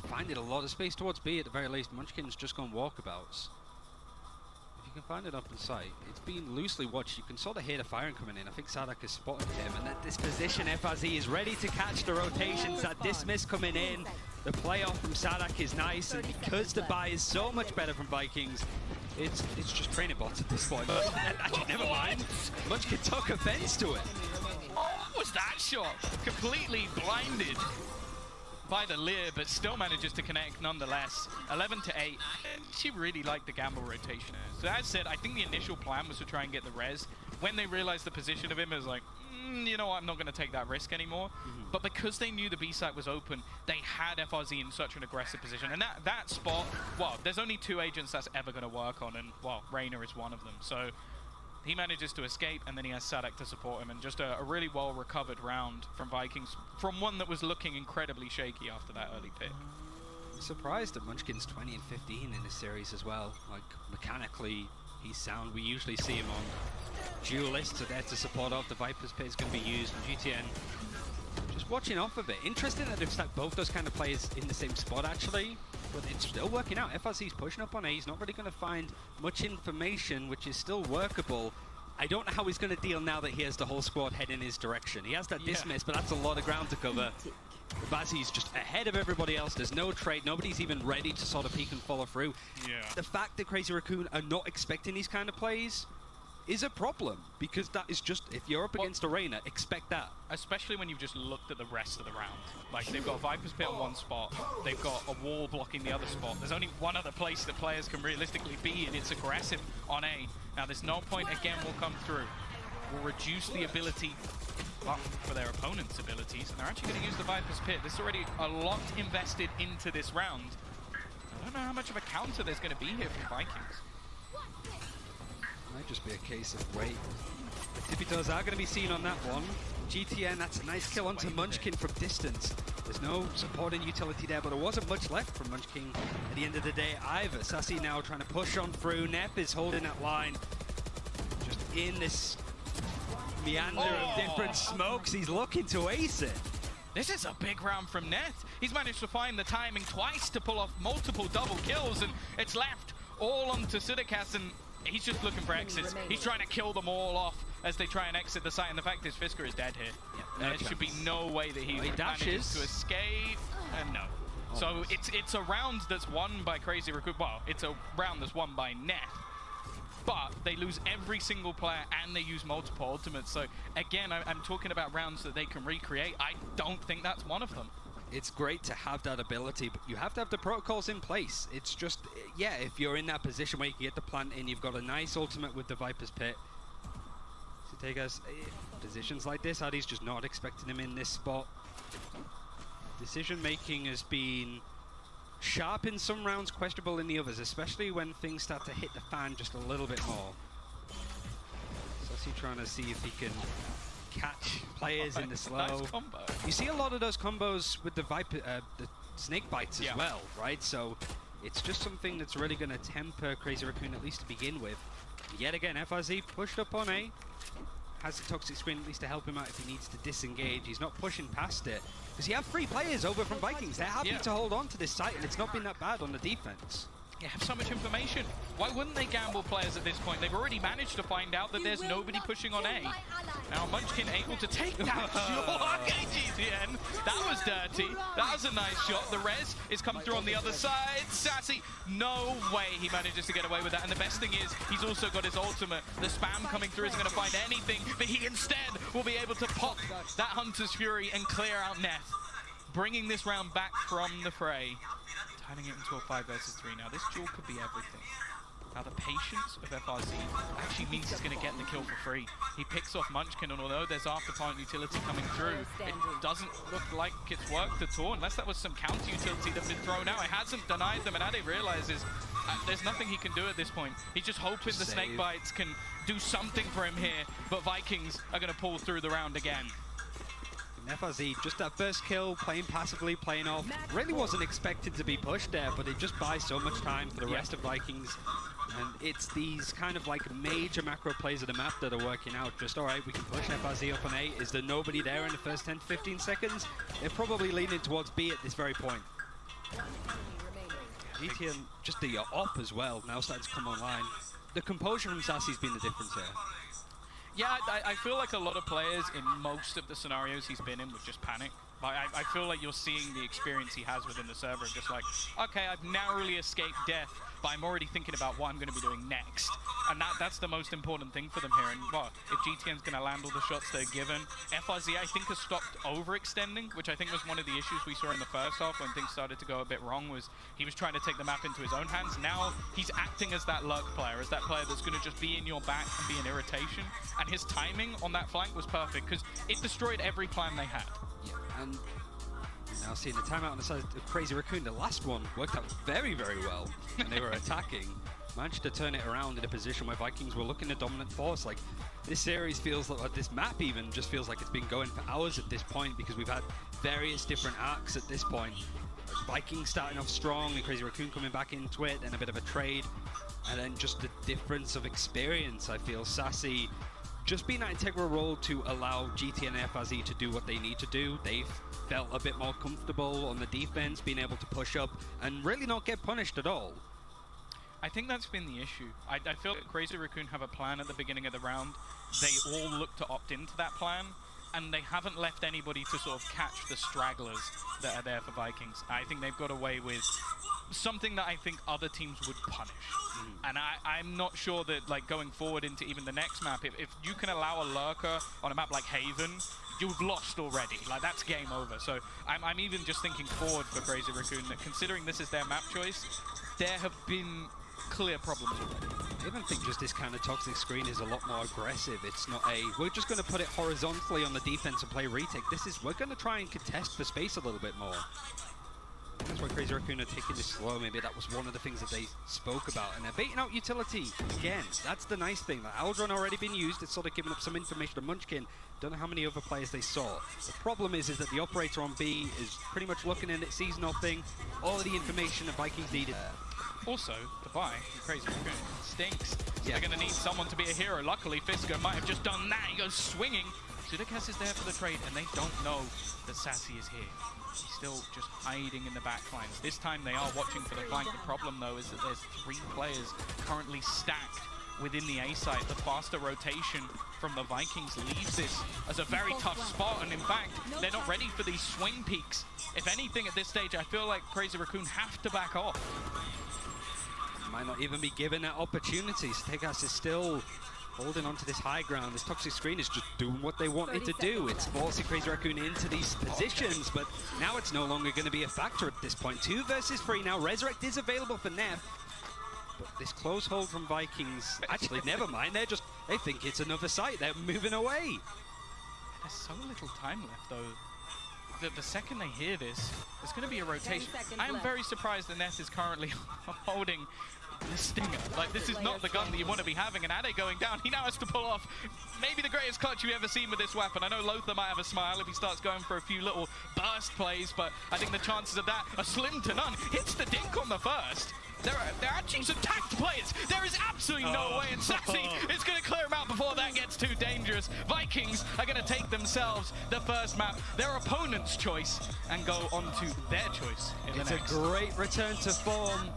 finding a lot of space towards B at the very least. Munchkin's just gone walkabouts. If you can find it up in sight, it's been loosely watched. You can sort of hear the firing coming in. I think Sadak has spotted him, and at this position, FRZ is ready to catch the rotations. That dismiss coming in. The playoff from Sadak is nice, and because the buy is so much better from Vikings, it's just training bots at this point. Actually, never mind. Munchkin took offense to it. What was that shot? Completely blinded by the leer, but still manages to connect nonetheless. 11 to 8. She really liked the gamble rotation. So as said, I think the initial plan was to try and get the res. When they realized the position of him, it was like, you know what, I'm not going to take that risk anymore. But because they knew the B site was open, they had FRZ in such an aggressive position. And that spot, well, there's only 2 agents that's ever going to work on, and well, Reyna is one of them. So he manages to escape, and then he has Sadak to support him, and just a really well-recovered round from Vikings, from one that was looking incredibly shaky after that early pick. I'm surprised that Munchkin's 20 and 15 in this series as well. Like, mechanically, He's sound. We usually see him on duelists are there to support off. The Viper's Pit is going to be used. And GTN just watching off of it. Interesting that they've stacked both those kind of players in the same spot, actually. But it's still working out. FRC's pushing up on A. He's not really going to find much information, which is still workable. I don't know how he's going to deal now that he has the whole squad head in his direction. He has that dismiss, but that's a lot of ground to cover. Bazzi's just ahead of everybody else. There's no trade. Nobody's even ready to sort of peek and follow through. The fact that Crezzy Racoon are not expecting these kind of plays is a problem, because that is just, if you're up against Arena, expect that. Especially when you've just looked at the rest of the round. Like, they've got a Viper's Pit on one spot, they've got a wall blocking the other spot. There's only one other place that players can realistically be, and it's aggressive on A. Now, this null point again will come through. Will reduce the ability for their opponent's abilities, and they're actually going to use the Viper's Pit. There's already a lot invested into this round. I don't know how much of a counter there's going to be here from Vikings. Might just be a case of wait. The Tippy-Toes are going to be seen on that one. GTN, that's a nice kill onto Munchkin from distance. There's no supporting utility there, but there wasn't much left from Munchkin at the end of the day either. Sassy now trying to push on through. Nerf is holding that line. Just in this meander of different smokes. He's looking to ace it. This is a big round from Neth. He's managed to find the timing twice to pull off multiple double kills, and it's left all onto Sidicast, and he's just looking for exits. He's trying to kill them all off as they try and exit the site, and the fact is Fisker is dead here. There should be no way that he manages to escape, and no. So it's a round that's won by Crezzy Racoon. Well, it's a round that's won by Neth, but they lose every single player and they use multiple ultimates. So again, I'm talking about rounds that they can recreate. I don't think that's one of them. It's great to have that ability, but you have to have the protocols in place. It's just, yeah, if you're in that position where you can get the plant in, you've got a nice ultimate with the Viper's Pit. So take us positions like this, Addy's just not expecting him in this spot. Decision making has been sharp in some rounds, questionable in the others, especially when things start to hit the fan just a little bit more. Sassy trying to see if he can catch players in the slow. Nice combo. You see a lot of those combos with the Viper, the snake bites as well, right? So it's just something that's really going to temper Crezzy Racoon at least to begin with. Yet again, FRZ pushed up on A. Has the toxic screen at least to help him out if he needs to disengage. He's not pushing past it. Because you have 3 players over from Vikings. They're happy to hold on to this site, and it's not been that bad on the defense. You have so much information. Why wouldn't they gamble players at this point? They've already managed to find out that there's nobody pushing on A. Now Munchkin able to take that shot. Okay, GTN. That was dirty. That was a nice shot. The res is coming through on the other side. Sassy, no way he manages to get away with that. And the best thing is, he's also got his ultimate. The spam coming through isn't going to find anything, but he instead will be able to pop that Hunter's Fury and clear out Neth, bringing this round back from the fray. Turning it into a 5 versus 3 now. This duel could be everything. Now the patience of FRZ actually means he's going to get the kill for free. He picks off Munchkin, and although there's after-point utility coming through, it doesn't look like it's worked at all, unless that was some counter utility that's been thrown out. It hasn't denied them, and Ade realizes there's nothing he can do at this point. He's just hoping the snake bites can do something for him here, but Vikings are going to pull through the round again. FRZ, just that first kill, playing passively, playing off. Really wasn't expected to be pushed there, but it just buys so much time for the rest of Vikings. And it's these kind of like major macro plays of the map that are working out. Just, all right, we can push FRZ up on A. Is there nobody there in the first 10 to 15 seconds? They're probably leaning towards B at this very point. GTN, just the op as well, now starting to come online. The composure from Sassy's been the difference here. Yeah, I feel like a lot of players in most of the scenarios he's been in would just panic. Like, I feel like you're seeing the experience he has within the server of just like, okay, I've narrowly escaped death, but I'm already thinking about what I'm going to be doing next. And that's the most important thing for them here. And well, if GTN's going to land all the shots they're given, FRZ I think has stopped overextending, which I think was one of the issues we saw in the first half when things started to go a bit wrong, was he was trying to take the map into his own hands. Now he's acting as that luck player, as that player that's going to just be in your back and be an irritation. And his timing on that flank was perfect, because it destroyed every plan they had. Yeah, and now seeing the timeout on the side of Crezzy Racoon, the last one worked out very, very well when they were attacking. Managed to turn it around in a position where Vikings were looking at dominant force. Like, this series feels like, this map even just feels like it's been going for hours at this point, because we've had various different arcs at this point. Vikings starting off strong and Crezzy Racoon coming back into it, and a bit of a trade. And then just the difference of experience. I feel Sassy just being that integral role to allow GT and FRZ to do what they need to do. They've felt a bit more comfortable on the defense, being able to push up and really not get punished at all. I think that's been the issue. I feel that Crezzy Racoon have a plan at the beginning of the round. They all look to opt into that plan, and they haven't left anybody to sort of catch the stragglers that are there for Vikings. I think they've got away with something that I think other teams would punish. And I'm not sure that, like, going forward into even the next map, if you can allow a lurker on a map like Haven, you've lost already. Like, that's game over. So I'm even just thinking forward for Crezzy Racoon, that considering this is their map choice, there have been clear problems already. I even think just this kind of toxic screen is a lot more aggressive. It's not a, we're just going to put it horizontally on the defense and play retake. This is, we're going to try and contest for space a little bit more. That's why Crezzy Racoon are taking this slow. Maybe that was one of the things that they spoke about. And they're baiting out utility again. That's the nice thing. That Aldron already been used. It's sort of giving up some information to Munchkin. Don't know how many other players they saw. The problem is that the operator on B is pretty much looking in it, sees nothing. All of the information that Vikings needed. Also, the buy from Crezzy Racoon stinks. So Yeah. they're going to need someone to be a hero. Luckily, Fisker might have just done that. He goes swinging. Sudakas is there for the trade, and they don't know that Sassy is here. He's still just hiding in the back lines. This time they are watching for the flank. The problem, though, is that there's 3 players currently stacked within the A site. The faster rotation from the Vikings leaves this as a very tough spot, and in fact, they're not ready for these swing peaks. If anything, at this stage, I feel like Crezzy Racoon have to back off. Might not even be given that opportunity. Stegas is still holding onto this high ground. This toxic screen is just doing what they want it to do. It's forcing Crezzy Racoon into these positions, but now it's no longer going to be a factor at this point. 2 versus 3 now. Resurrect is available for Nerf. But this close hold from Vikings, actually, never mind. They think it's another site. They're moving away. There's so little time left, though. The second they hear this, there's going to be a rotation. I am very surprised that Ness is currently holding the Stinger. Like, this is not the gun that you want to be having, and Ade going down, he now has to pull off maybe the greatest clutch you've ever seen with this weapon. I know Lothar might have a smile if he starts going for a few little burst plays, but I think the chances of that are slim to none. Hits the dink on the first. There are actually some tacked players. There is absolutely no way, and Sassy is going to clear him out before that gets too dangerous. Vikings are going to take themselves the first map, their opponent's choice, and go on to their choice in the next. It's a great return to form.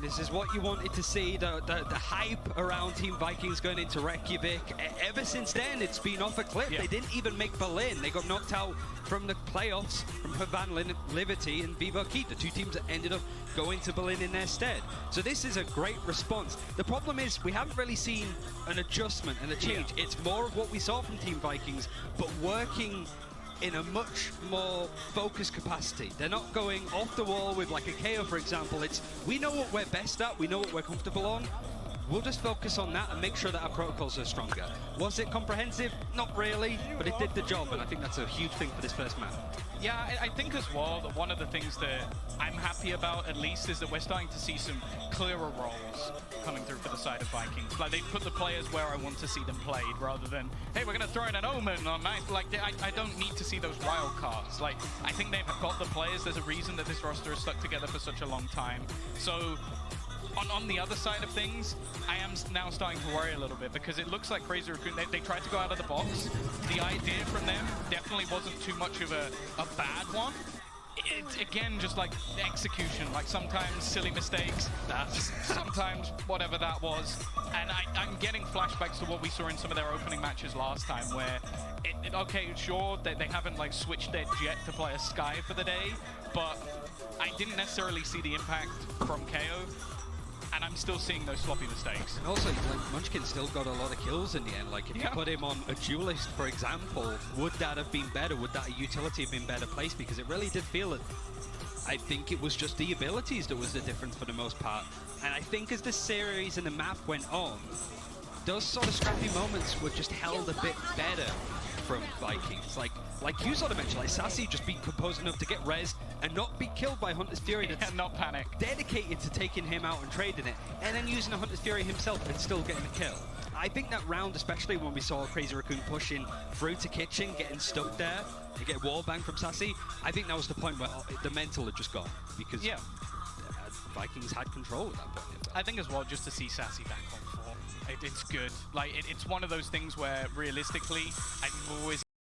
This is what you wanted to see, the hype around Team Vikings going into Reykjavik. Ever since then, it's been off a cliff. Yeah. They didn't even make Berlin. They got knocked out from the playoffs from Havan Liberty and Viva Keep, the 2 teams that ended up going to Berlin in their stead. So this is a great response. The problem is we haven't really seen an adjustment and a change. Yeah. It's more of what we saw from Team Vikings, but working in a much more focused capacity. They're not going off the wall with like a KO, for example. It's, we know what we're best at, we know what we're comfortable on. We'll just focus on that and make sure that our protocols are stronger. Was it comprehensive? Not really, but it did the job, and I think that's a huge thing for this first map. Yeah, I think as well that one of the things that I'm happy about, at least, is that we're starting to see some clearer roles coming through for the side of Vikings. Like, they've put the players where I want to see them played, rather than, hey, we're going to throw in an Omen on night. Like, I don't need to see those wild cards. Like, I think they've got the players. There's a reason that this roster is stuck together for such a long time. So on the other side of things, I am now starting to worry a little bit, because it looks like Crezzy Racoon, they tried to go out of the box. The idea from them definitely wasn't too much of a bad one. It's, again, just like execution, like sometimes silly mistakes, sometimes whatever that was. And I'm getting flashbacks to what we saw in some of their opening matches last time, where, okay, sure, they haven't like switched their jet to play a Sky for the day, but I didn't necessarily see the impact from KO. And I'm still seeing those sloppy mistakes. And also, like, Munchkin still got a lot of kills in the end. Like, if you put him on a duelist, for example, would that have been better? Would that utility have been better placed? Because it really did feel that, I think it was just the abilities that was the difference for the most part. And I think as the series and the map went on, those sort of scrappy moments were just held a bit better from Vikings. Like you sort of mentioned, like Sassy just being composed enough to get res and not be killed by Hunter's Fury. That's and not panic. Dedicated to taking him out and trading it, and then using a Hunter's Fury himself and still getting the kill. I think that round, especially when we saw Crezzy Racoon pushing through to Kitchen, getting stuck there, to get wallbang from Sassy, I think that was the point where the mental had just gone. Because Vikings had control at that point. I think as well, just to see Sassy back on form, it's good. Like, it's one of those things where realistically, I'm always